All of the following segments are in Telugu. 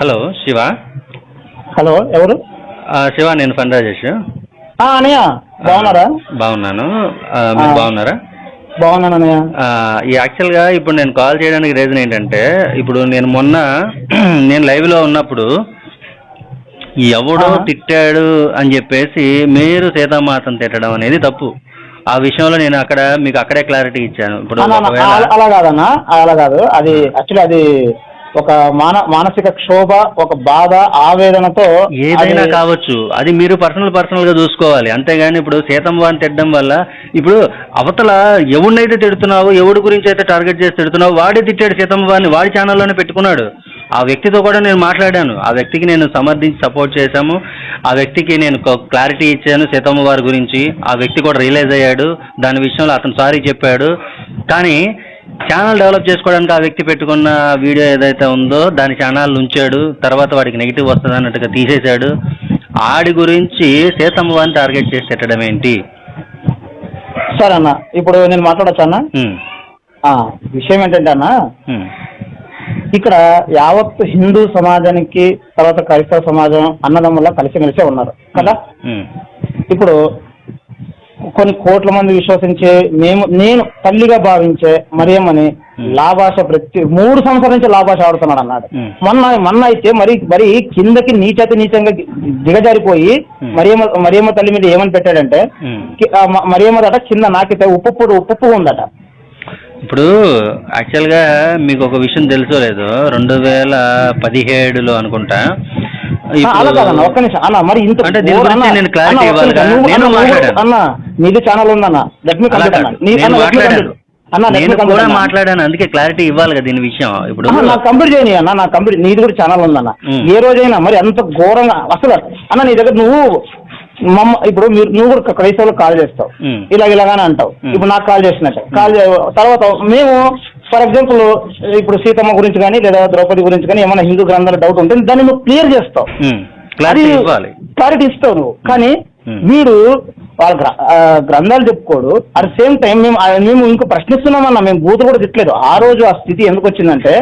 హలో శివ. హలో ఎవరు? శివ, నేను ఫన్ రాజేష్. అన్నయ్య బాగున్నారా? బాగున్నాను, మీరు బాగున్నారా? బాగున్నాను అన్నయ్య. యాక్చువల్గా ఇప్పుడు నేను కాల్ చేయడానికి రీజన్ ఏంటంటే, ఇప్పుడు నేను మొన్న నేను లైవ్లో ఉన్నప్పుడు ఎవడో తిట్టాడు అని చెప్పేసి మీరు సీతామాతను తిట్టడం అనేది తప్పు. ఆ విషయంలో నేను మీకు అక్కడే క్లారిటీ ఇచ్చాను. ఇప్పుడు అలా కాదన్నా, అలా కాదు. అది యాక్చువల్లీ అది ఒక మానసిక క్షోభ, ఒక బాధ, ఆవేదనతో ఏదైనా కావచ్చు. అది మీరు పర్సనల్ గా చూసుకోవాలి. అంతేగాని ఇప్పుడు సీతమ్మవారిని తిట్టడం వల్ల, ఇప్పుడు అవతల ఎవరినైతే తిడుతున్నావో, ఎవడి గురించి అయితే టార్గెట్ చేసి తిడుతున్నావో వాడే తిట్టాడు సీతమ్మవారిని, వాడి ఛానల్లోనే పెట్టుకున్నాడు. ఆ వ్యక్తితో కూడా నేను మాట్లాడాను, ఆ వ్యక్తికి నేను సమర్థించి సపోర్ట్ చేశాము, ఆ వ్యక్తికి నేను క్లారిటీ ఇచ్చాను సీతమ్మ వారి గురించి. ఆ వ్యక్తి కూడా రియలైజ్ అయ్యాడు, దాని విషయంలో అతను సారీ చెప్పాడు. కానీ ఛానల్ డెవలప్ చేసుకోవడానికి ఆ వ్యక్తి పెట్టుకున్న వీడియో ఏదైతే ఉందో దాని ఛానల్ ఉంచాడు, తర్వాత వాడికి నెగిటివ్ వస్తుంది అన్నట్టుగా తీసేశాడు. ఆడి గురించి సీతమ్మ వారిని టార్గెట్ చేసి తిట్టడం ఏంటి? సరే అన్న, ఇప్పుడు నేను మాట్లాడచ్చు అన్న. విషయం ఏంటంటే అన్న, ఇక్కడ యావత్ హిందూ సమాజానికి, తర్వాత క్రైస్తవ సమాజం అన్నదమ్ములా కలిసిమెలిసే ఉన్నారు కదా. ఇప్పుడు కొన్ని కోట్ల మంది విశ్వసించే నేను తల్లిగా భావించే మరియమ్మని లాభాష ప్రతి 3 సంవత్సరాల నుంచి లాభాష ఆడుతున్నాడు అన్నాడు. మొన్న అయితే మరి కిందకి నీచంగా దిగజారిపోయి మరియమ్మ తల్లి మీద ఏమని పెట్టాడంటే, మరియమ్మ దట కింద నాకైతే ఉప్పు ఉందట. ఇప్పుడు యాక్చువల్గా మీకు ఒక విషయం తెలుసో లేదు, 2017లో అనుకుంటా. ఒక్క నిమిషం అన్న, మరి ఇంత అన్న నీది ఛానల్ ఉందన్న, మాట్లాడాను, అందుకే క్లారిటీ ఇవ్వాలి కదా దీని విషయం. ఇప్పుడు నాకు కంప్లీట్ చేయని అన్న, నాకు కంప్లీట్, నీది కూడా ఛానల్ ఉందన్న. ఏ రోజైనా మరి అంత ఘోరంగా అసలు అన్న నీ దగ్గర ఇప్పుడు నువ్వు కూడా క్రైస్తవులకు కాల్ చేస్తావు, ఇలాగానే అంటావు. ఇప్పుడు నాకు కాల్ చేసినట్టే తర్వాత మేము ఫర్ ఎగ్జాంపుల్ ఇప్పుడు సీతమ్మ గురించి కానీ లేదా ద్రౌపది గురించి కానీ ఏమైనా హిందూ గ్రంథాల డౌట్ ఉంటే దాన్ని నువ్వు క్లియర్ చేస్తావు, క్లారిటీ ఇస్తావు నువ్వు. కానీ వీడు వాళ్ళ గ్రంథాలు చెప్పుకోడు. అట్ సేమ్ టైం మేము ఇంకో ప్రశ్నిస్తున్నామన్నా, మేము బూతులు కూడా తిట్టలేదు. ఆ రోజు ఆ స్థితి ఎందుకు వచ్చిందంటే,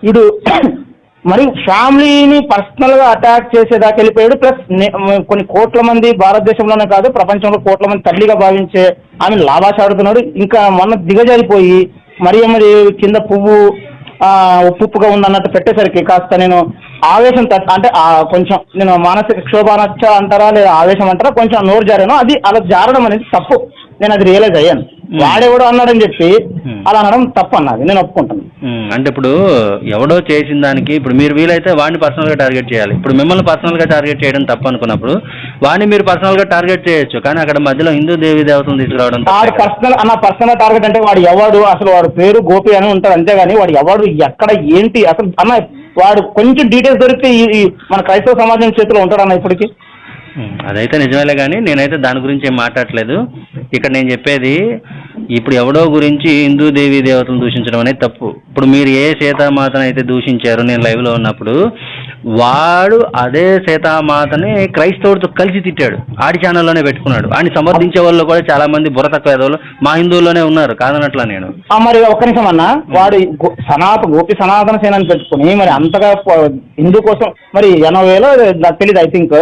వీడు మరి ఫ్యామిలీని పర్సనల్ గా అటాక్ చేసేదాకా వెళ్ళిపోయాడు. ప్లస్ కొన్ని కోట్ల మంది భారతదేశంలోనే కాదు ప్రపంచంలో కోట్ల మంది తల్లిగా భావించే ఆమె లాభాష ఆడుతున్నాడు. ఇంకా మొన్న దిగజారిపోయి మరియమ్మది కింద పువ్వు ఉప్పుగా ఉందన్నట్టు పెట్టేసరికి కాస్త నేను ఆవేశం అంటే కొంచెం నేను మానసిక క్షోభానచ్చ అంటారా లేదా ఆవేశం అంటారా, కొంచెం నోరు జారాను. అది అలా జారడం అనేది తప్పు, నేను అది రియలైజ్ అయ్యాను. వాడెవడో అన్నాడని చెప్పి అలా అనడం తప్పు అన్నది నేను ఒప్పుకుంటాను. అంటే ఇప్పుడు ఎవడో చేసిన దానికి ఇప్పుడు మీరు వీలైతే వాడిని పర్సనల్ గా టార్గెట్ చేయాలి. ఇప్పుడు మిమ్మల్ని పర్సనల్ గా టార్గెట్ చేయడం తప్పు అనుకున్నప్పుడు వాడిని మీరు పర్సనల్ గా టార్గెట్ చేయొచ్చు, కానీ అక్కడ మధ్యలో హిందూ దేవి దేవతలను తీసుకురావడం వాడు పర్సనల్ టార్గెట్ అంటే వాడు ఎవడు, అసలు వాడు పేరు గోపి అని ఉంటాడు అంతేగాని వాడు ఎవడు ఎక్కడ ఏంటి అసలు అన్న వాడు కొంచెం డీటెయిల్స్ దొరికితే ఈ మన క్రైస్తవ సమాజం చేతిలో ఉంటాడన్న ఇప్పటికీ. అదైతే నిజమేలే, కానీ నేనైతే దాని గురించి ఏం మాట్లాడలేదు. ఇక్కడ నేను చెప్పేది ఇప్పుడు ఎవడో గురించి హిందూ దేవీ దేవతలను దూషించడం అనేది తప్పు. ఇప్పుడు మీరు ఏ సీతామాతను అయితే దూషించారో నేను లైవ్లో ఉన్నప్పుడు, వాడు అదే సీతామాతని క్రైస్తవుడితో కలిసి తిట్టాడు, ఆడి ఛానల్లోనే పెట్టుకున్నాడు. ఆడిని సమర్థించే వాళ్ళు కూడా చాలా మంది బుర్ర తక్కువ ఏదో మా హిందువుల్లోనే ఉన్నారు, కాదనట్లా నేను. మరి ఒక్క నిమిషం అన్న, వాడు గోపి సనాతన సేనని పెట్టుకుని మరి అంతగా హిందూ కోసం మరి 80,000 నాకు తెలియదు, ఐ థింక్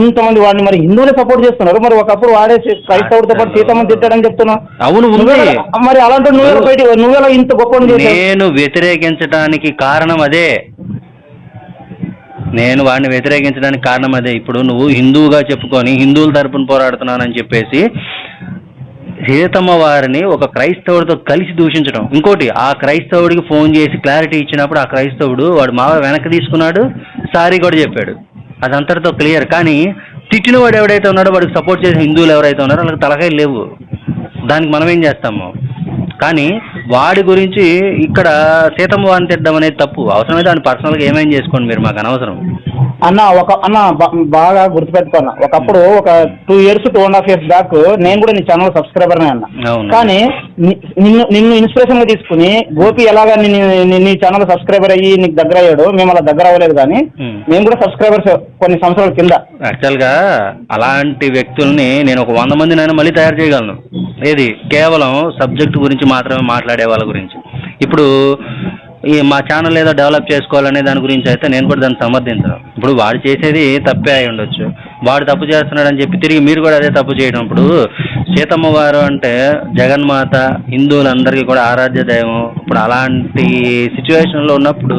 ఇంతమంది వాడిని మరి హిందువులే సపోర్ట్ చేస్తున్నారు. మరి ఒకప్పుడు వాడే క్రైస్తవుడితో పాటు సీతమ్మని తిట్టాడని చెప్తున్నావు. అవును, మరి అలాంటి నువ్వెలా ఇంత గొప్ప నేను వ్యతిరేకించడానికి కారణం అదే, నేను వాడిని వ్యతిరేకించడానికి కారణం అదే. ఇప్పుడు నువ్వు హిందువుగా చెప్పుకొని హిందువుల తరపున పోరాడుతున్నానని చెప్పేసి సీతమ్మ వారిని ఒక క్రైస్తవుడితో కలిసి దూషించడం, ఇంకోటి ఆ క్రైస్తవుడికి ఫోన్ చేసి క్లారిటీ ఇచ్చినప్పుడు ఆ క్రైస్తవుడు వాడు వెనక్కి తీసుకున్నాడు, సారీ కూడా చెప్పాడు, అదంతటితో క్లియర్. కానీ తిట్టిన వాడు ఎవడైతే ఉన్నాడో వాడికి సపోర్ట్ చేసిన హిందువులు ఎవరైతే ఉన్నారో వాళ్ళకి తలకాయలు లేవు, దానికి మనం ఏం చేస్తాము. కానీ వాడి గురించి ఇక్కడ సీతమ్మ వారిని తిట్టడం అనేది తప్పు. అవసరమైతే దాన్ని పర్సనల్గా ఏమేం చేసుకోండి, మీరు మాకు అనవసరం. అన్న బాగా గుర్తుపెట్టుకున్నా. ఒకప్పుడు ఒక 2 years 2.5 years బ్యాక్ నేను కూడా నీ ఛానల్ సబ్స్క్రైబర్ అన్న. కానీ నిన్ను ఇన్స్పిరేషన్ గా తీసుకుని గోపి ఎలాగా నీ ఛానల్ సబ్స్క్రైబర్ అయ్యి నీకు దగ్గర అయ్యాడు, మేము అలా దగ్గర అవ్వలేదు. కానీ మేము కూడా సబ్స్క్రైబర్స్ కొన్ని సంవత్సరాల కింద. యాక్చువల్ గా అలాంటి వ్యక్తుల్ని నేను ఒక 100 మందినైనా మళ్ళీ తయారు చేయగలను. ఏది కేవలం సబ్జెక్ట్ గురించి మాత్రమే మాట్లాడే వాళ్ళ గురించి. ఇప్పుడు ఈ మా ఛానల్ ఏదో డెవలప్ చేసుకోవాలనే దాని గురించి అయితే నేను కూడా దాన్ని సమర్థించను. ఇప్పుడు వాడు చేసేది తప్పే అయి ఉండొచ్చు, వాడు తప్పు చేస్తున్నాడని చెప్పి తిరిగి మీరు కూడా అదే తప్పు చేయడం. ఇప్పుడు సీతమ్మ వారు అంటే జగన్మాత, హిందువులందరికీ కూడా ఆరాధ్య దైవం. ఇప్పుడు అలాంటి సిచ్యువేషన్లో ఉన్నప్పుడు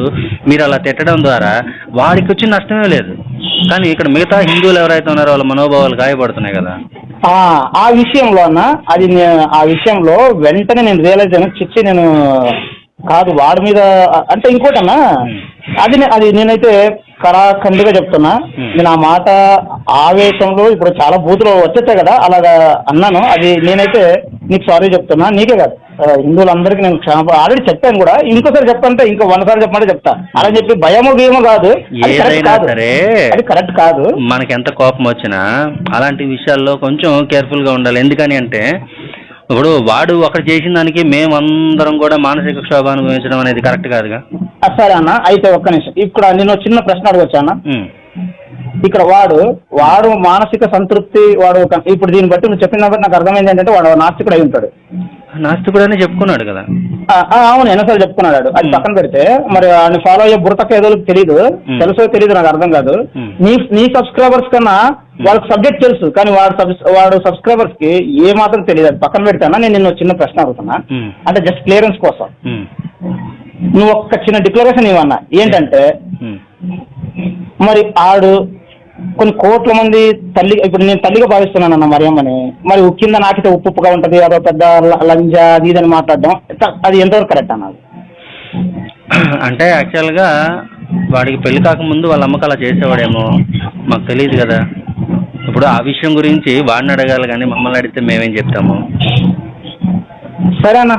మీరు అలా తిట్టడం ద్వారా వాడికి వచ్చిన నష్టమే లేదు. కానీ ఇక్కడ మిగతా హిందువులు ఎవరైతే ఉన్నారో వాళ్ళ మనోభావాలు గాయపడుతున్నాయి కదా. ఆ విషయంలో అన్న ఆ విషయంలో వెంటనే నేను రియలైజ్ అయినా చిచ్చి నేను కాదు వాడి మీద అంటే ఇంకోటన్నా అది నేనైతే కరాఖండిగా చెప్తున్నా. నేను ఆ మాట ఆవేశంలో ఇప్పుడు చాలా బూతులు వచ్చేస్తాయి కదా, అలాగా అన్నాను. అది నేనైతే నీకు సారీ చెప్తున్నా, నీకే కాదు హిందువులందరికీ నేను ఆల్రెడీ చెప్పాను కూడా. ఇంకోసారి చెప్పంటే ఇంకో 100 సార్లు చెప్పమంటే చెప్తా. అలా చెప్పి భయమో భయమో కాదు, అది కరెక్ట్ కాదు. మనకి ఎంత కోపం వచ్చినా అలాంటి విషయాల్లో కొంచెం కేర్ఫుల్ గా ఉండాలి. ఎందుకని అంటే ఇప్పుడు వాడు ఒకటి చేసిన దానికి మేమందరం కూడా మానసిక క్షోభ అనుభవించడం అనేది కరెక్ట్ కాదుగా. సరే అన్న, అయితే ఒక్క నిమిషం ఇక్కడ నేను చిన్న ప్రశ్న అడగొచ్చా అన్న? ఇక్కడ వాడు మానసిక సంతృప్తి వాడు ఇప్పుడు దీన్ని బట్టి నువ్వు చెప్పిన బట్టి నాకు అర్థమైంది ఏంటంటే వాడు నాస్తికుడు అయి ఉంటాడు. నాస్తికుడు అని చెప్పుకున్నాడు కదా. అవును, ఎన్నోసార్లు చెప్పుకున్నాడు. అది పక్కన పెడితే మరి ఆయన ఫాలో అయ్యే బుర్రక ఏదో తెలుసో తెలియదు, నాకు అర్థం కాదు. నీ సబ్స్క్రైబర్స్ కన్నా వాళ్ళకి సబ్జెక్ట్ తెలుసు, కానీ వాడు సబ్స్క్రైబర్స్ కి ఏ మాత్రం తెలియదు. అది పక్కన పెడతానా? నేను నిన్న చిన్న ప్రశ్న అడుగుతున్నా, అంటే జస్ట్ క్లియరెన్స్ కోసం. నువ్వు ఒక్క చిన్న డిక్లరేషన్ ఇవ్వన్నా ఏంటంటే, మరి ఆడు కొన్ని కోట్ల మంది తల్లి, ఇప్పుడు నేను తల్లిగా భావిస్తున్నానన్న మరియమ్మని, మరి కింద నాకితే ఉప్పుగా ఉంటది, అదో పెద్ద లంజా అది ఇదని మాట్లాడడం అది ఎంతవరకు కరెక్ట్ అన్నది? అంటే యాక్చువల్గా వాడికి పెళ్లి కాకముందు వాళ్ళ అమ్మకి అలా చేసేవాడేమో, మాకు తెలియదు కదా. ఇప్పుడు ఆ విషయం గురించి వాడిని అడగాలి, కానీ మమ్మల్ని అడిగితే మేమేం చెప్తాము? సరే అన్న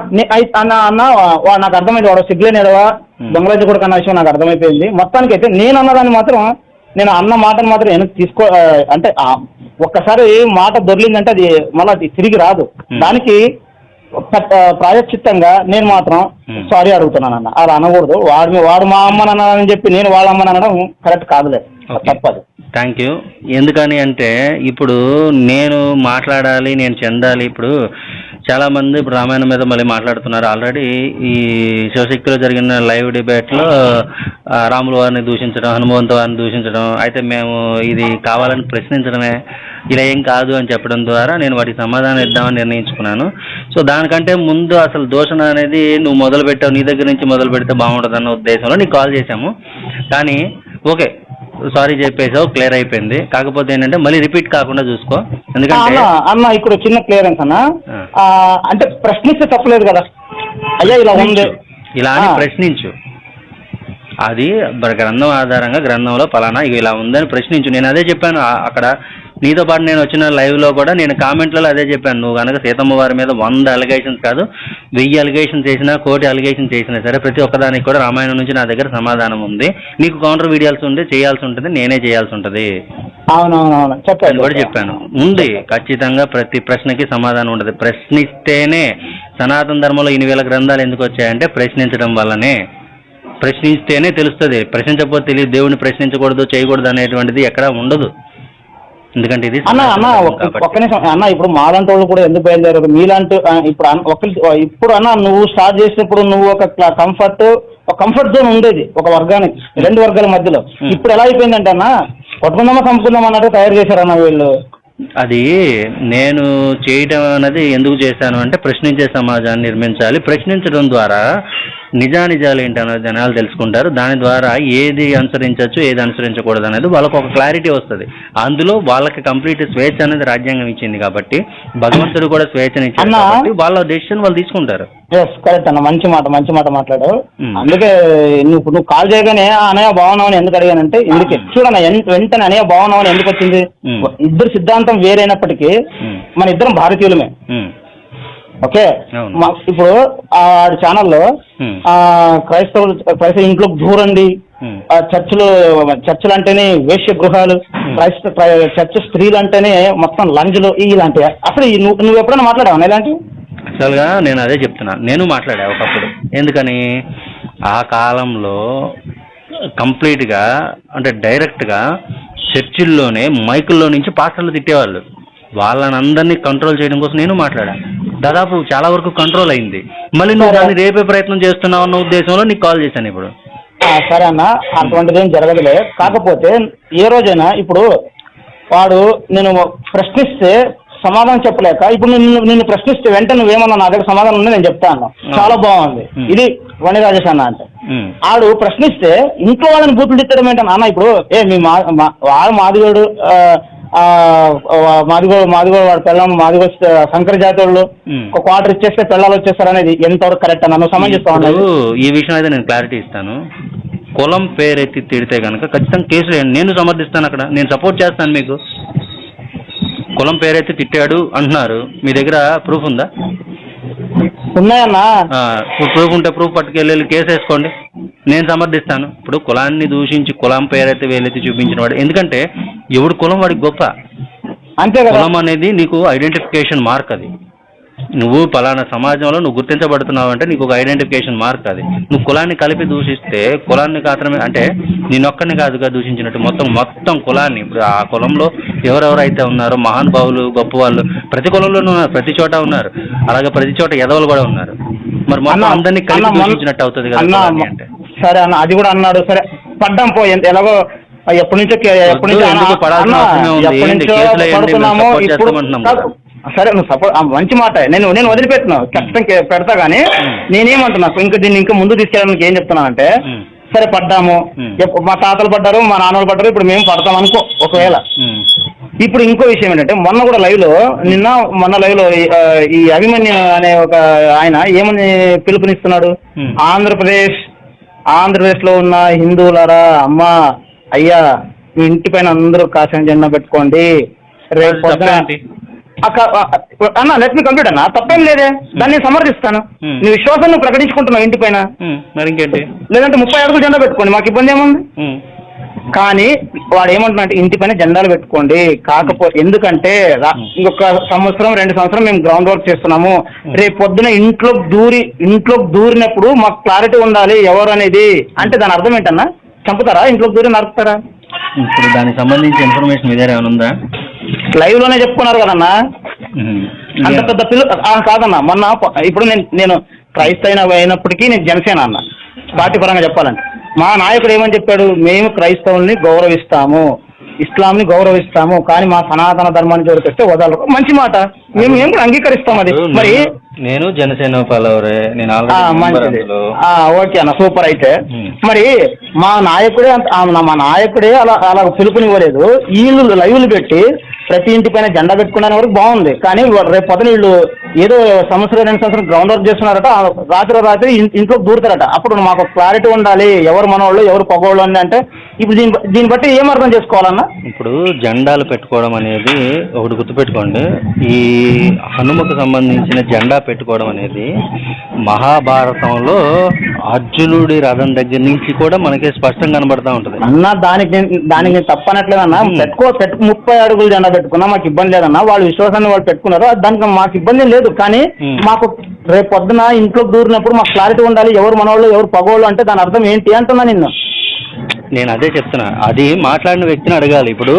నాకు అర్థమైంది. వాడు సిగ్గులేనిడవా దొంగలజీ కూడా కన్నా విషయం నాకు అర్థమైపోయింది. మొత్తానికి అయితే నేను అన్నదాన్ని మాత్రం, నేను అన్న మాటను మాత్రం వెనక్కి అంటే ఒక్కసారి మాట దొరికిందంటే అది మళ్ళీ తిరిగి రాదు. దానికి ప్రాయశ్చిత్తంగా నేను మాత్రం సారీ అడుగుతున్నాను అన్న. అలా అనకూడదు. వాడు మా అమ్మని అన్నానని చెప్పి నేను వాళ్ళ అమ్మని అనడం కరెక్ట్ కాదులే, తప్పదు. Thank you. ఎందుకని అంటే ఇప్పుడు నేను మాట్లాడాలి, నేను చెందాలి. ఇప్పుడు చాలామంది ఇప్పుడు రామాయణం మీద మళ్ళీ మాట్లాడుతున్నారు. ఆల్రెడీ ఈ శివశక్తిలో జరిగిన లైవ్ డిబేట్లో రాముల వారిని దూషించడం, హనుమంతు వారిని దూషించడం, అయితే మేము ఇది కావాలని ప్రశ్నించడమే, ఇలా ఏం కాదు అని చెప్పడం ద్వారా నేను వాటికి సమాధానం ఇద్దామని నిర్ణయించుకున్నాను. సో దానికంటే ముందు అసలు దూషణ అనేది నువ్వు మొదలు పెట్టావు, నీ దగ్గర నుంచి మొదలు పెడితే బాగుంటుందన్న ఉద్దేశంలో నీకు కాల్ చేశాము. కానీ ఓకే, సారీ చెప్పేసావు, క్లియర్ అయిపోయింది. కాకపోతే ఏంటంటే మళ్ళీ రిపీట్ కాకుండా చూసుకో. ఎందుకంటే అన్న ఇక్కడ చిన్న క్లియరెన్స్ అన్న, అంటే ప్రశ్నిస్తే తప్పలేదు కదా అయ్యా, ఇలా ఉంది ఇలా అని ప్రశ్నించు. అది గ్రంథం ఆధారంగా గ్రంథంలో పలానా ఇలా ఉందని ప్రశ్నించు. నేను అదే చెప్పాను అక్కడ నీతో పాటు నేను వచ్చిన లైవ్లో కూడా నేను కామెంట్లలో అదే చెప్పాను. నువ్వు కనుక సీతమ్మ వారి మీద 100 అలిగేషన్స్ కాదు 1000 అలిగేషన్స్ చేసినా, 1,000,000 అలిగేషన్స్ చేసినా సరే ప్రతి ఒక్కదానికి కూడా రామాయణం నుంచి నా దగ్గర సమాధానం ఉంది. నీకు కౌంటర్ వీడియోస్ ఉంటే చేయాల్సి ఉంటుంది, నేనే చేయాల్సి ఉంటుంది. అవునవునవును చెప్పాను కూడా చెప్పాను. ఉంది ఖచ్చితంగా ప్రతి ప్రశ్నకి సమాధానం ఉంటుంది. ప్రశ్నిస్తేనే సనాతన ధర్మంలో 8,000 గ్రంథాలు ఎందుకు వచ్చాయంటే ప్రశ్నించడం వల్లనే. ప్రశ్నిస్తేనే తెలుస్తుంది. ప్రశ్నించకపోతే తెలియదు. దేవుడిని ప్రశ్నించకూడదు, చేయకూడదు అనేటువంటిది ఎక్కడా ఉండదు. ఎందుకంటే ఇది ఒక్క నిమిషం అన్న, ఇప్పుడు మాలాంటి వాళ్ళు కూడా ఎందుకు బయలుదేరారు మీలాంటి ఇప్పుడు అన్న నువ్వు స్టార్ట్ చేసినప్పుడు నువ్వు ఒక కంఫర్ట్ జోన్ ఉండేది ఒక వర్గానికి, 2 వర్గాల మధ్యలో. ఇప్పుడు ఎలా అయిపోయిందంటే అన్న కొట్టుకుందామా చంపుకుందాం అన్నట్టు తయారు చేశారన్న వీళ్ళు. అది నేను చేయడం అనేది ఎందుకు చేశాను అంటే ప్రశ్నించే సమాజాన్ని నిర్మించాలి. ప్రశ్నించడం ద్వారా నిజానిజాలు ఏంటనేది జనాలు తెలుసుకుంటారు. దాని ద్వారా ఏది అనుసరించవచ్చు, ఏది అనుసరించకూడదు అనేది వాళ్ళకు ఒక క్లారిటీ వస్తుంది. అందులో వాళ్ళకి కంప్లీట్ స్వేచ్ఛ అనేది రాజ్యాంగం ఇచ్చింది కాబట్టి, భగవంతుడు కూడా స్వేచ్ఛని ఇచ్చాడు కాబట్టి వాళ్ళ డెసిషన్ వాళ్ళు తీసుకుంటారు. కరెక్ట్ అన్న, మంచి మాట మాట్లాడావు. అందుకే నువ్వు కాల్ చేయగానే అనయ్య బాగున్నావని ఎందుకు అడిగానంటే ఇందుకే. చూడన్న వెంటనే అనయ్య బాగున్నావని ఎందుకు వచ్చింది? ఇద్దరు సిద్ధాంతం వేరైనప్పటికీ మన ఇద్దరం భారతీయులమే. ఓకే, ఇప్పుడు ఆ ఛానల్లో క్రైస్తవ ఇంట్లోకి దూరండి చర్చిలు అంటేనే వేశ్య గృహాలు, చర్చ్ స్త్రీలు అంటేనే మొత్తం లంజులు ఇలాంటివి. అసలు నువ్వు ఎప్పుడైనా మాట్లాడావా ఇలాంటివి? యాక్చువల్గా నేను అదే చెప్తున్నాను, నేను మాట్లాడా ఒకప్పుడు. ఎందుకని ఆ కాలంలో కంప్లీట్గా అంటే డైరెక్ట్గా చర్చిల్లోనే మైకుల్లో నుంచి పాస్టర్లు తిట్టేవాళ్ళు. వాళ్ళని అందరినీ కంట్రోల్ చేయడం కోసం నేను మాట్లాడాను. దాదాపు చాలా వరకు కంట్రోల్ అయింది. మళ్ళీ నువ్వు దాన్ని రేపే ప్రయత్నం చేస్తున్నావు అన్న ఉద్దేశంలో నీకు కాల్ చేశాను ఇప్పుడు. సరే అన్న, అటువంటిది ఏం జరగదులే. కాకపోతే ఏ రోజైనా ఇప్పుడు వాడు నేను ప్రశ్నిస్తే సమాధానం చెప్పలేక ఇప్పుడు నిన్ను ప్రశ్నిస్తే వెంటనే నువ్వేమన్నా నా దగ్గర సమాధానం ఉంది నేను చెప్తాను, చాలా బాగుంది, ఇది వణి రాజేష్ అన్న అంటే ఆడు ప్రశ్నిస్తే ఇంట్లో వాళ్ళని బూతులు తిట్టడం ఏంటన్నా? అన్న ఇప్పుడు మీ వాడు మాదిగోడు వాడు పిల్లలు మాదిగో శంకర జాతి వాళ్ళు ఒక క్వార్టర్ ఇచ్చేస్తే పిల్లలు వచ్చేస్తారు అనేది ఎంతవరకు కరెక్ట్ అన్న? నువ్వు సమంజస్తావు? ఈ విషయం అయితే నేను క్లారిటీ ఇస్తాను. కులం పేరెత్తి తిడితే కనుక ఖచ్చితంగా కేసులు వేయండి, నేను సమర్థిస్తాను. అక్కడ నేను సపోర్ట్ చేస్తాను మీకు. కులం పేరైతే తిట్టాడు అంటున్నారు, మీ దగ్గర ప్రూఫ్ ఉందా? ఉన్నాయన్నా. ప్రూఫ్ ఉంటే ప్రూఫ్ పట్టుకెళ్ళి కేసు వేసుకోండి, నేను సమర్థిస్తాను. ఇప్పుడు కులాన్ని దూషించి కులం పేరైతే వేలెత్తి చూపించిన వాడు, ఎందుకంటే ఎవడు కులం వాడికి గొప్ప, అంతే కదా. కులం అనేది నీకు ఐడెంటిఫికేషన్ మార్క్. అది నువ్వు పలానా సమాజంలో నువ్వు గుర్తించబడుతున్నావు అంటే నీకు ఒక ఐడెంటిఫికేషన్ మార్క్. అది నువ్వు కులాన్ని కలిపి దూషిస్తే కులాన్ని మాత్రమే అంటే నేనొక్కడిని కాదుగా దూషించినట్టు మొత్తం కులాన్ని. ఇప్పుడు ఆ కులంలో ఎవరెవరైతే ఉన్నారో మహానుభావులు గొప్ప వాళ్ళు ప్రతి కులంలోనూ ఉన్నారు, ప్రతి చోట ఉన్నారు. అలాగే ప్రతి చోట ఎదవలు కూడా ఉన్నారు. మరి మొత్తం అందరినీ కలిపి దూషించినట్టు అవుతుంది కదా అంటే. సరే అన్న, అది కూడా అన్నాడు. సరే పడ్డాం పో, ఎలాగో ఎప్పటి నుంచో సరే నువ్వు సపోర్ట్ మంచి మాట, నేను వదిలిపెట్టినావు, ఖచ్చితంగా పెడతా. కానీ నేనేమంటున్నా ఇంకా దీన్ని ఇంకా ముందు తీసుకెళ్ళడానికి ఏం చెప్తున్నానంటే, సరే పడ్డాము, మా తాతలు పడ్డారు, మా నాన్నలు పడ్డారు, ఇప్పుడు మేము పడతాం అనుకో ఒకవేళ. ఇప్పుడు ఇంకో విషయం ఏంటంటే మొన్న లైవ్ లో ఈ అభిమన్యు అనే ఒక ఆయన ఏమని పిలుపునిస్తున్నాడు, ఆంధ్రప్రదేశ్ లో ఉన్న హిందువులారా, అమ్మా అయ్యా మీ ఇంటి పైన అందరూ కాషాయం జెండా పెట్టుకోండి రేపు అన్న. లెట్ మీ కంప్లీట్ అన్న, తప్పేం లేదే, దాన్ని సమర్థిస్తాను. నీ విశ్వాసం నువ్వు ప్రకటించుకుంటున్నావు ఇంటి పైన, లేదంటే 30 అడుగులు జెండా పెట్టుకోండి, మాకు ఇబ్బంది ఏముంది. కానీ వాడు ఏమంటున్నా అంటే ఇంటి పైన జెండాలు పెట్టుకోండి, కాకపోతే ఎందుకంటే ఇంకొక 1-2 సంవత్సరం మేము గ్రౌండ్ వర్క్ చేస్తున్నాము, రేపు పొద్దున ఇంట్లోకి దూరినప్పుడు మాకు క్లారిటీ ఉండాలి ఎవరు అనేది. అంటే దాని అర్థం ఏంటన్నా? చంపుతారా? ఇంట్లోకి దూరి నరుకుతారా? ఇప్పుడు దానికి సంబంధించి ఇన్ఫర్మేషన్ మీ దగ్గర ఏమైనా ఉందా? లైవ్ లోనే చెప్పుకున్నారు కదన్నా, అంత పెద్ద కాదన్నా. మొన్న ఇప్పుడు నేను క్రైస్తవ అయినప్పటికీ నేను జనసేన అన్న, పార్టీ పరంగా చెప్పాలంటే. మా నాయకుడు ఏమని చెప్పాడు, మేము క్రైస్తవుల్ని గౌరవిస్తాము, ఇస్లాంని గౌరవిస్తాము, కానీ మా సనాతన ధర్మాన్ని జోడిస్తే వదలరు. మంచి మాట, మేము అంగీకరిస్తాం. అది మరి నేను జనసేన మంచిది, ఓకే అన్న, సూపర్. అయితే మరి మా నాయకుడే అలా పిలుపునివ్వలేదు, వీళ్ళు లైవ్లు పెట్టి ప్రతి ఇంటి పైన జెండా పెట్టుకునే వరకు బాగుంది. కానీ రేపు పొద్దున వీళ్ళు ఏదో 1-2 సంవత్సరం గ్రౌండ్ వర్క్ చేస్తున్నారట, రాత్రి ఇంట్లో దూరుతారట. అప్పుడు మాకు క్లారిటీ ఉండాలి ఎవరు మనోళ్ళు ఎవరు పగోళ్ళు అని. అంటే ఇప్పుడు దీన్ని బట్టి ఏం అర్థం చేసుకోవాలన్నా? ఇప్పుడు జెండాలు పెట్టుకోవడం అనేది ఒకటి గుర్తుపెట్టుకోండి, ఈ హనుమకు సంబంధించిన జెండా పెట్టుకోవడం అనేది మహాభారతంలో అర్జునుడి రథం దగ్గర నుంచి కూడా మనకి స్పష్టంగా కనబడతా ఉంటుంది అన్న. దానికి తప్పనట్లేదన్నా, 30 అడుగులు జెండా పెట్టుకున్నా మాకు ఇబ్బంది లేదన్నా. వాళ్ళ విశ్వాసాన్ని వాళ్ళు పెట్టుకున్నారు, దానికి మాకు ఇబ్బంది లేదు. కానీ మాకు రేపు పొద్దున ఇంట్లోకి దూరినప్పుడు మాకు క్లారిటీ ఉండాలి ఎవరు మనోళ్ళు ఎవరు పగోళ్ళు. అంటే దాని అర్థం ఏంటి అంటున్నా నేను అదే చెప్తున్నా, అది మాట్లాడిన వ్యక్తిని అడగాలి. ఇప్పుడు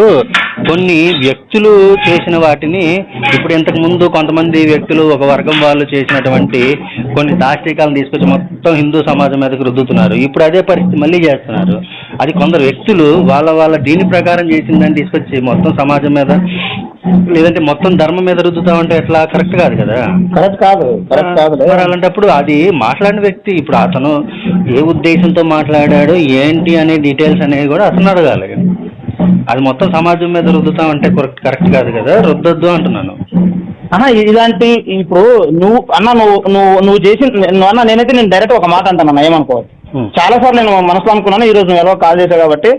కొన్ని వ్యక్తులు చేసిన వాటిని ఇప్పుడు ఇంతకు ముందు కొంతమంది వ్యక్తులు ఒక వర్గం వాళ్ళు చేసినటువంటి కొన్ని దాష్టికాలను తీసుకొచ్చి మొత్తం హిందూ సమాజం మీదకి రుద్దుతున్నారు. ఇప్పుడు అదే పరిస్థితి మళ్ళీ చేస్తున్నారు. అది కొందరు వ్యక్తులు వాళ్ళ దీని ప్రకారం చేసిందని తీసుకొచ్చి మొత్తం సమాజం మీద లేదంటే మొత్తం ధర్మం మీద రుద్దుతామంటే ఎట్లా? కరెక్ట్ కాదు కదా. కరెక్ట్ కాదు. అలాంటప్పుడు అది మాట్లాడిన వ్యక్తి ఇప్పుడు అతను ఏ ఉద్దేశంతో మాట్లాడాడు ఏంటి అనే డీటెయిల్స్ అనేవి కూడా అతను అడగాలి. అది మొత్తం సమాజం మీద రుద్దుతామంటే కరెక్ట్ కాదు కదా, రుద్దొద్దు అంటున్నాను అన్న. ఇలాంటి ఇప్పుడు నువ్వు చేసి అన్న, నేనైతే నేను డైరెక్ట్ ఒక మాట అంటాను, ఏమనుకోవాలి. చాలా సార్లు నేను మనసులో అనుకున్నాను, ఈ రోజు నువ్వు ఎలా కాల్ చేశావు కాబట్టి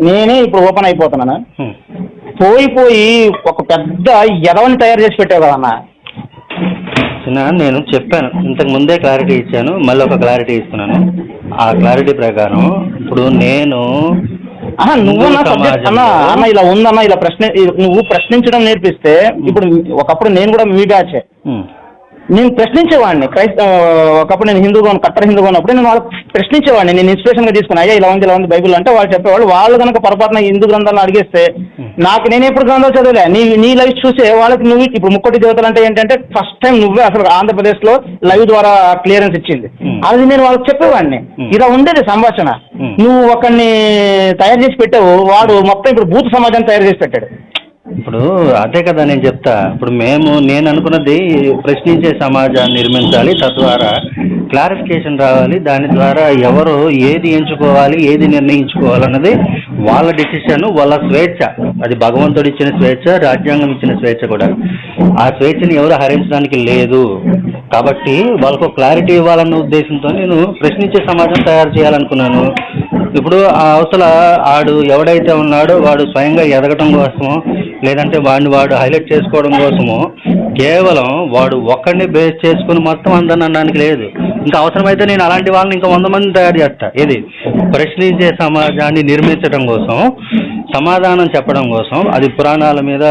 నేనే ఇప్పుడు ఓపెన్ అయిపోతున్నాను. పోయి ఒక పెద్ద ఎదవని తయారు చేసి పెట్టావు కదన్నా. నేను చెప్పాను, ఇంతకు ముందే క్లారిటీ ఇచ్చాను, మళ్ళీ ఒక క్లారిటీ ఇస్తున్నాను. ఆ క్లారిటీ ప్రకారం ఇప్పుడు నేను నువ్వన్నా సబ్జెక్ట్ అన్న ఇలా ఉందన్న ఇలా నువ్వు ప్రశ్నించడం నేర్పిస్తే ఇప్పుడు ఒకప్పుడు నేను కూడా మీ బ్యాచే. నేను ప్రశ్నించేవాడిని ఒకప్పుడు నేను కట్టర్ హిందూగా ఉన్నప్పుడు నేను వాళ్ళు ప్రశ్నించేవాడిని. నేను ఇన్స్పిరేషన్ గా తీసుకుని అయ్యా ఇలా ఉంది బైబిల్ అంటే వాళ్ళు చెప్పేవాళ్ళు. వాళ్ళు కనుక పొరపాటున హిందూ గ్రంథాలను అడిగేస్తే నేను ఎప్పుడు గ్రంథాలు చదవలే, నీ లైవ్ చూసే వాళ్ళకి నువ్వు ఇప్పుడు ముక్కోటి దేవతలు అంటే ఏంటంటే ఫస్ట్ టైం నువ్వే అసలు ఆంధ్రప్రదేశ్ లో లైవ్ ద్వారా క్లియరెన్స్ ఇచ్చింది. అది నేను వాళ్ళకి చెప్పేవాడిని. ఇలా ఉండేది సంభాషణ. నువ్వు ఒకరిని తయారు చేసి పెట్టావు, వాడు మొత్తం ఇప్పుడు బూత్ సమాజాన్ని తయారు చేసి పెట్టాడు. ఇప్పుడు అదే కదా నేను చెప్తా. ఇప్పుడు నేను అనుకున్నది ప్రశ్నించే సమాజాన్ని నిర్మించాలి, తద్వారా క్లారిఫికేషన్ రావాలి. దాని ద్వారా ఎవరు ఏది ఎంచుకోవాలి, ఏది నిర్ణయించుకోవాలన్నది వాళ్ళ డిసిషన్, వాళ్ళ స్వేచ్ఛ. అది భగవంతుడు ఇచ్చిన స్వేచ్ఛ, రాజ్యాంగం ఇచ్చిన స్వేచ్ఛ కూడా. ఆ స్వేచ్ఛని ఎవరు హరించడానికి లేదు. కాబట్టి వాళ్ళకు క్లారిటీ ఇవ్వాలన్న ఉద్దేశంతో నేను ప్రశ్నించే సమాజం తయారు చేయాలనుకున్నాను. ఇప్పుడు ఆ అవతల ఆడు ఎవడైతే ఉన్నాడో వాడు స్వయంగా ఎదగటం కోసమో లేదంటే వాడు హైలైట్ చేసుకోవడం కోసమో కేవలం వాడు ఒక్కడిని బేస్ చేసుకుని మొత్తం అందరిని అనడానికి లేదు. ఇంకా అవసరమైతే నేను అలాంటి వాళ్ళని ఇంకా 100 మందిని తయారు చేస్తా. ఇది ప్రశ్నించే సమాజాన్ని నిర్మించడం కోసం, సమాధానం చెప్పడం కోసం. అది పురాణాల మీద,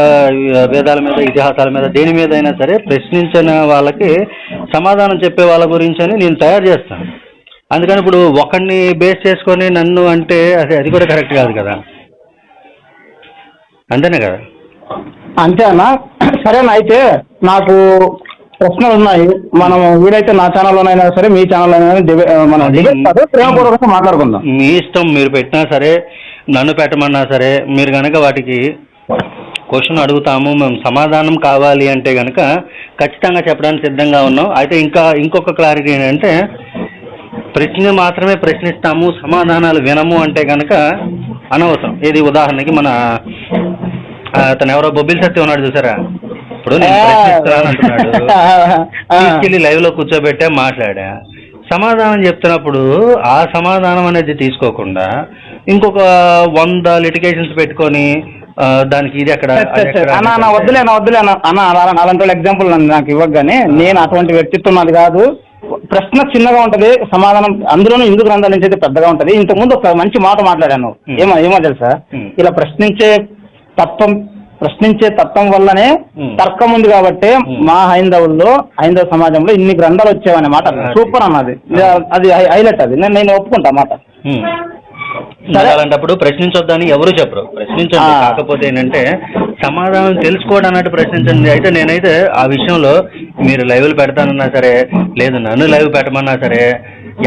వేదాల మీద, ఇతిహాసాల మీద, దేని మీద అయినా సరే ప్రశ్నించిన వాళ్ళకి సమాధానం చెప్పే వాళ్ళ గురించి అని నేను తయారు చేస్తాను. అందుకని ఇప్పుడు ఒకడిని బేస్ చేసుకొని నన్ను అంటే అది కూడా కరెక్ట్ కాదు కదా. అంతేనే కదా. అంతే అన్న. సరేనా, అయితే నాకు ప్రశ్నలు ఉన్నాయి. మనం వీడైతే నా ఛానల్లోనైనా సరే మీ ఛానల్లోనైనా మనం ప్రేమపూర్వకంగా మాట్లాడుకుందాం. మీ ఇష్టం. మీరు పెట్టినా సరే, నన్ను పెట్టమన్నా సరే, మీరు కనుక వాటికి క్వశ్చన్ అడుగుతాము, మేము సమాధానం కావాలి అంటే కనుక ఖచ్చితంగా చెప్పడానికి సిద్ధంగా ఉన్నాం. అయితే ఇంకొక క్లారిటీ ఏంటంటే, ప్రశ్న మాత్రమే ప్రశ్నిస్తాము, సమాధానాలు వినము అంటే కనుక అనవసరం. ఇది ఉదాహరణకి మన అతను ఎవరో బొబ్బిలి సత్యం ఉన్నాడు చూసారా. ఇప్పుడు నేను ప్రశ్నిస్తాను అంటున్నాడు, తీసుకెళ్ళి లైవ్ లో కూర్చోబెట్టే మాట్లాడా, సమాధానం చెప్తున్నప్పుడు ఆ సమాధానం అనేది తీసుకోకుండా ఇంకొక 100 లిటిగేషన్స్ పెట్టుకొని దానికి ఇది ఎక్కడ వద్దులే అన్న అలాంటి ఎగ్జాంపుల్ నాకు ఇవ్వగానే. నేను అటువంటి వ్యక్తిత్వం అది కాదు. ప్రశ్న చిన్నగా ఉంటది, సమాధానం అందులోనూ హిందూ గ్రంథాల నుంచి అయితే పెద్దగా ఉంటది. ఇంతకుముందు ఒక మంచి మాట మాట్లాడాను. ఏమో తెలుసా, ఇలా ప్రశ్నించే తత్వం వల్లనే తర్కం ఉంది కాబట్టి మా హైందవ సమాజంలో ఇన్ని గ్రంథాలు వచ్చావనే మాట సూపర్ అన్నది. అది హైలైట్. అది నేను ఒప్పుకుంటా మాట. అలాంటప్పుడు ప్రశ్నించొద్దని ఎవరు చెప్పరు. ప్రశ్నించండి, కాకపోతే ఏంటంటే సమాధానం తెలుసుకోవడం అన్నట్టు ప్రశ్నించండి. అయితే నేనైతే ఆ విషయంలో మీరు లైవ్లు పెడతానన్నా సరే, లేదు నన్ను లైవ్ పెట్టమన్నా సరే,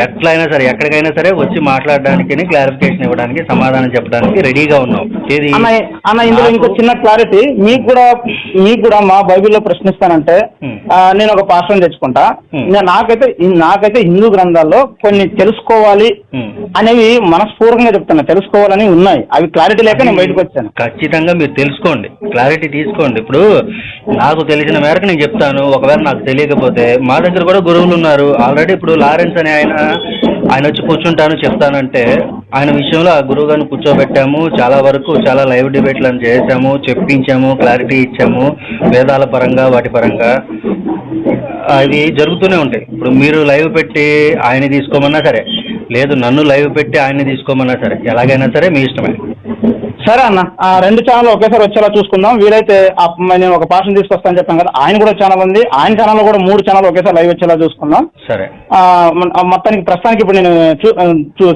ఎట్లయినా సరే, ఎక్కడికైనా సరే వచ్చి మాట్లాడడానికి, క్లారిఫికేషన్ ఇవ్వడానికి, సమాధానం చెప్పడానికి రెడీగా ఉన్నాం. ఏది అన్న ఇందులో ఇంకో చిన్న క్లారిటీ. మీకు కూడా మా బైబిల్లో ప్రశ్నిస్తానంటే నేను ఒక పాస్టర్ని తెచ్చుకుంటా. నాకైతే హిందూ గ్రంథాల్లో కొన్ని తెలుసుకోవాలి అనేవి మనస్ఫూర్తిగా చెప్తున్నా. తెలుసుకోవాలని ఉన్నాయి, అవి క్లారిటీ లేక నేను బయటకు వచ్చాను. ఖచ్చితంగా మీరు తెలుసుకోండి, క్లారిటీ తీసుకోండి. ఇప్పుడు నాకు తెలిసిన మేరకు నేను చెప్తాను. ఒకవేళ నాకు తెలియకపోతే మా దగ్గర కూడా గురువులు ఉన్నారు ఆల్రెడీ. ఇప్పుడు లారెన్స్ అనే ఆయన వచ్చి కూర్చుంటాను చెప్తానంటే, ఆయన విషయంలో ఆ గురువు గారిని కూర్చోబెట్టాము. చాలా వరకు చాలా లైవ్ డిబేట్లు అని చేసాము, చెప్పించాము, క్లారిటీ ఇచ్చాము, వేదాల పరంగా వాటి పరంగా అవి జరుగుతూనే ఉంటాయి. ఇప్పుడు మీరు లైవ్ పెట్టి ఆయన్ని తీసుకోమన్నా సరే, లేదు నన్ను లైవ్ పెట్టి ఆయన్ని తీసుకోమన్నా సరే, ఎలాగైనా సరే మీ ఇష్టమే. సరే అన్న, 2 ఛానల్ ఒకేసారి వచ్చేలా చూసుకుందాం. వీలైతే నేను ఒక పార్సన్ తీసుకొస్తాను చెప్పాను కదా, ఆయన కూడా ఛానల్ ఉంది. ఆయన ఛానల్లో కూడా 3 ఛానల్ ఒకేసారి లైవ్ వచ్చేలా చూసుకుందాం. సరే. మొత్తానికి ప్రస్తుతానికి ఇప్పుడు నేను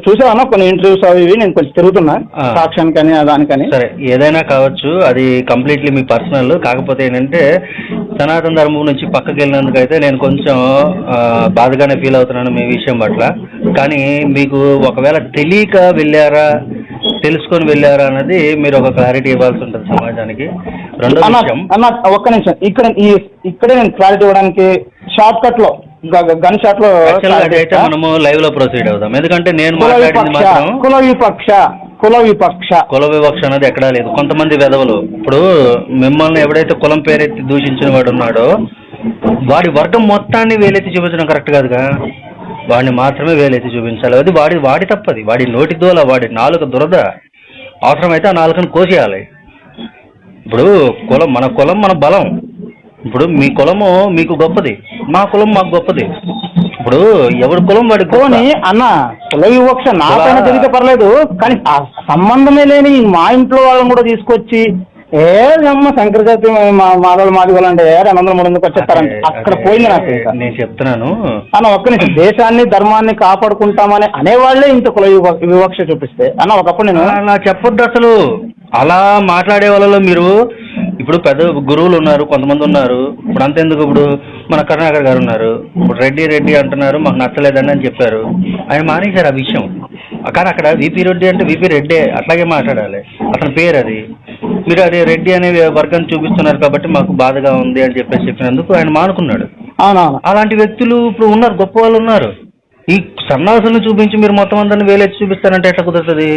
చూసాను కొన్ని ఇంటర్వ్యూస్ అవి నేను కొంచెం తిరుగుతున్నా, సాక్ష్యానికి అని దానికని. సరే, ఏదైనా కావచ్చు, అది కంప్లీట్లీ మీ పర్సనల్. కాకపోతే ఏంటంటే సనాతన ధర్మం నుంచి పక్కకి వెళ్ళినందుకైతే నేను కొంచెం బాధగానే ఫీల్ అవుతున్నాను మీ విషయం పట్ల. కానీ మీకు ఒకవేళ తెలియక వెళ్ళారా, తెలుసుకొని వెళ్ళారా అన్నది మీరు ఒక క్లారిటీ ఇవ్వాల్సి ఉంటుంది సమాజానికి. రెండో విషయం ఒక్క నిమిషం, ఇక్కడే నేను క్లారిటీ ఇవ్వడానికి షార్ట్ కట్ లో గన్ షాట్ లో అయితే మనము లైవ్ లో ప్రొసీడ్ అవుదాం. ఎందుకంటే నేను మాట్లాడింది మాత్రం కుల వివక్ష అనేది ఎక్కడా లేదు. కొంతమంది వెధవలు ఇప్పుడు మిమ్మల్ని ఎవడైతే కులం పేరెత్తి దూషించిన వాడు ఉన్నాడో వాడి వర్గం మొత్తాన్ని వేలెత్తి చూపించడం కరెక్ట్ కాదుగా. వాడిని మాత్రమే వేలెత్తి చూపించాలి. అది వాడి తప్పది, వాడి నోటి దోల, వాడి నాలుక దురద. అవసరమైతే ఆ నాలుకను కోసేయాలి. ఇప్పుడు మన కులం మన బలం. ఇప్పుడు మీ కులము మీకు గొప్పది, మా కులం మాకు గొప్పది. ఇప్పుడు ఎవరి కులం వాడి పోనీ అన్న కుల వివక్ష నాపైన తెలియక పర్లేదు, కానీ ఆ సంబంధమే లేని మా ఇంట్లో వాళ్ళని కూడా తీసుకొచ్చి అమ్మ శంకర జాతి మాధవులు మాదిగోలు అంటే 200-300 వచ్చేస్తారంటే అక్కడ పోయింది నాకు. నేను చెప్తున్నాను అన్న ఒక్క నిమిషం, దేశాన్ని ధర్మాన్ని కాపాడుకుంటామని అనేవాళ్లే ఇంత కుల వివక్ష చూపిస్తే అన్న ఒకప్పుడు నేను అలా చెప్పొద్దు అసలు. అలా మాట్లాడే వాళ్ళలో మీరు ఇప్పుడు పెద్ద గురువులు ఉన్నారు, కొంతమంది ఉన్నారు. ఇప్పుడు అంతెందుకు, ఇప్పుడు మన కరుణాకర్ గారు ఉన్నారు, ఇప్పుడు రెడ్డి అంటున్నారు, మాకు నచ్చలేదండి అని చెప్పారు, ఆయన మానేశారు ఆ విషయం. కానీ అక్కడ విపి రెడ్డి అంటే విపి రెడ్డే, అట్లాగే మాట్లాడాలి, అతని పేరు అది. మీరు అది రెడ్డి అనే వర్గం చూపిస్తున్నారు కాబట్టి మాకు బాధగా ఉంది అని చెప్పినందుకు ఆయన మానుకున్నాడు. అవునవును, అలాంటి వ్యక్తులు ఇప్పుడు ఉన్నారు, గొప్ప వాళ్ళు ఉన్నారు. ఈ సన్నాసులను చూపించి మీరు మొత్తం అందరిని వేలెత్తి చూపిస్తారంటే ఎట్లా కుదురుతుంది?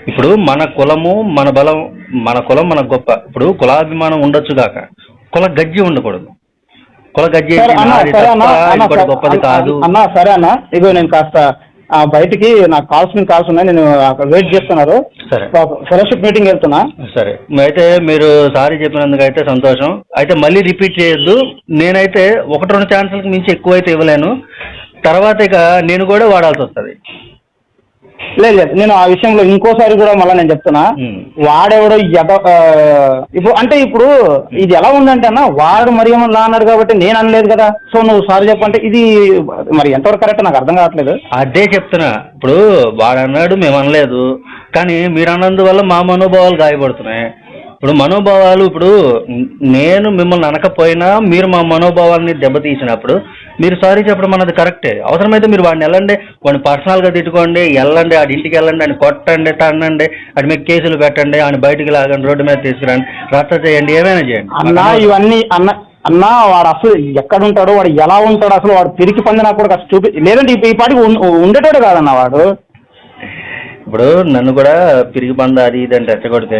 ఇప్పుడు మన కులము మన బలం, మన కులం మన గొప్ప. ఇప్పుడు కులాభిమానం ఉండొచ్చు కాక కుల గజ్జి ఉండకూడదు. కుల గజ్జి గొప్పది కాదు అన్న. సరే అన్న, ఇగో నేను కాస్త బయటికి నాకు కాల్స్ ఉన్నాయి, నేను అక్కడ వెయిట్ చేస్తున్నారు. సరే, ఫెలోషిప్ మీటింగ్ వెళ్తున్నా. సరే, అయితే మీరు సారీ చెప్పినందుకు అయితే సంతోషం. అయితే మళ్ళీ రిపీట్ చేయొద్దు. నేనైతే 1-2 ఛాన్సులకు మించి ఎక్కువైతే ఇవ్వలేను. తర్వాత ఇక నేను కూడా వాడాల్సి వస్తుంది. లేదు, నేను ఆ విషయంలో ఇంకోసారి కూడా మళ్ళీ నేను చెప్తున్నా, వాడెవడో ఇప్పుడు ఇది ఎలా ఉందంటే అన్న, వాడు మరి ఏమన్నా అన్నాడు కాబట్టి నేను అనలేదు కదా, సో నువ్వు సారీ చెప్పంటే ఇది మరి ఎంతవరకు కరెక్ట్ నాకు అర్థం కావట్లేదు. అదే చెప్తున్నా, ఇప్పుడు వాడు అన్నాడు మేము అనలేదు, కానీ మీరు అన్నందువల్ల మా మనోభావాలు గాయపడుతున్నాయి. ఇప్పుడు మనోభావాలు, ఇప్పుడు నేను మిమ్మల్ని అనకపోయినా మీరు మా మనోభావాలని దెబ్బతీసినప్పుడు మీరు సారీ చెప్పడం అన్నది కరెక్టే. అవసరమైతే మీరు వాడిని వెళ్ళండి, వాడిని పర్సనల్గా తిట్టుకోండి, వెళ్ళండి, ఆడి ఇంటికి వెళ్ళండి, ఆయన కొట్టండి, తన్నండి, ఆడి మీద కేసులు పెట్టండి, ఆయన బయటికి లాగండి, రోడ్డు మీద తీసుకురండి, రచ్చ చేయండి, ఏమైనా చేయండి. అన్నా ఇవన్నీ అన్న వాడు అసలు ఎక్కడ ఉంటాడు, వాడు ఎలా ఉంటాడు, అసలు వాడు పిరికి పందినా కూడా అసలు చూపి, లేదంటే ఈ పాటికి ఉండేటోడు కాదన్న వాడు. ఇప్పుడు నన్ను కూడా పిరిగి పంద అది ఇది అని రెచ్చగొడితే